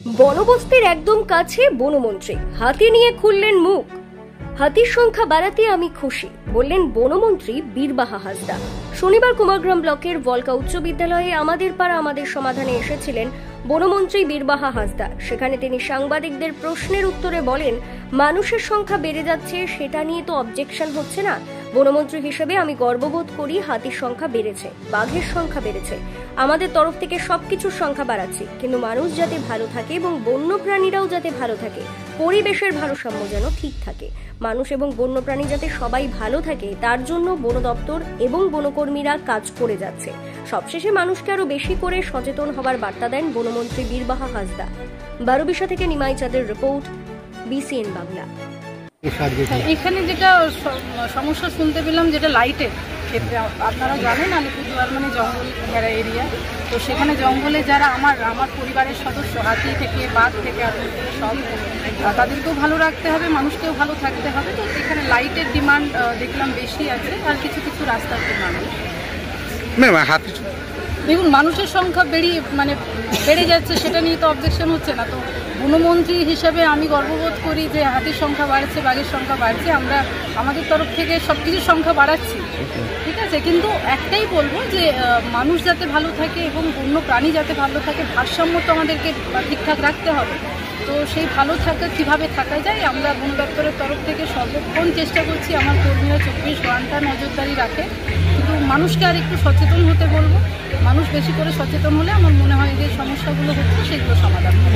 বনবস্তির একদম কাছে বনমন্ত্রী হাতি নিয়ে খুললেন মুখ। হাতির সংখ্যা বাড়াতে আমি খুশি বললেন বনমন্ত্রী বীরবাহা হাসদা। শনিবার কুমারগ্রাম ব্লকের ভলকা উচ্চ বিদ্যালয়ে আমাদের পাড়া আমাদের সমাধানে এসেছিলেন বনমন্ত্রী বীরবাহা হাসদা। সেখানে তিনি সাংবাদিকদের প্রশ্নের উত্তরে বলেন, মানুষের সংখ্যা বেড়ে যাচ্ছে, সেটা নিয়ে তো অবজেকশন হচ্ছে না। বনমন্ত্রী হিসেবে আমি গর্ববোধ করি, হাতির সংখ্যা বেড়েছে, বাঘের সংখ্যা বেড়েছে, আমাদের তরফ থেকে সবকিছুর সংখ্যা বাড়াচ্ছি, কিন্তু মানুষ যাতে ভালো থাকে এবং বন্যপ্রাণীরাও যাতে ভালো থাকে, পরিবেশের ভারসাম্য যেন ঠিক থাকে, মানুষ এবং বন্যপ্রাণী যাতে সবাই ভালো থাকে, তার জন্য বন দপ্তর এবং বনকর্মীরা কাজ করে যাচ্ছে। সবশেষে মানুষকে আরো বেশি করে সচেতন হবার বার্তা দেন বনমন্ত্রী বীরবাহা হাসদা। বারোবিশা থেকে নিমাই চাঁদের রিপোর্ট, BCN বাংলা। এখানে যেটা সমস্যা শুনতে পেলাম, যেটা লাইটের ক্ষেত্রে, আপনারা জানেন আলিপুরদুয়ার মানে জঙ্গল ঘেরা এরিয়া, তো সেখানে জঙ্গলে যারা আমার পরিবারের সদস্য, হাতি থেকে বাঘ থেকে আরম্ভ করে সব, তাদেরকেও ভালো রাখতে হবে, মানুষকেও ভালো থাকতে হবে। তো এখানে লাইটের ডিমান্ড দেখলাম বেশি আছে, আর কিছু কিছু রাস্তার ডিমান্ড। দেখুন, মানুষের সংখ্যা বেড়ে যাচ্ছে, সেটা নিয়ে তো অবজেকশন হচ্ছে না। তো বনমন্ত্রী হিসাবে আমি গর্ববোধ করি যে হাতির সংখ্যা বাড়ছে, বাঘের সংখ্যা বাড়ছে, আমরা আমাদের তরফ থেকে সব কিছুর সংখ্যা বাড়াচ্ছি, ঠিক আছে। কিন্তু একটাই বলবো যে মানুষ যাতে ভালো থাকে এবং বন্য প্রাণী যাতে ভালো থাকে, ভারসাম্য তো আমাদেরকে ঠিকঠাক রাখতে হবে। তো সেই ভালো থাকা কীভাবে থাকা যায়, আমরা বন দপ্তরের তরফ থেকে সর্বক্ষণ চেষ্টা করছি, আমার কর্মীরা 24 ঘন্টা নজরদারি রাখে। কিন্তু মানুষকে আর একটু সচেতন হতে বলবো। মানুষ বেশি করে সচেতন হলে আমার মনে হয় যে সমস্যাগুলো হচ্ছে সেগুলো সমাধান হবে।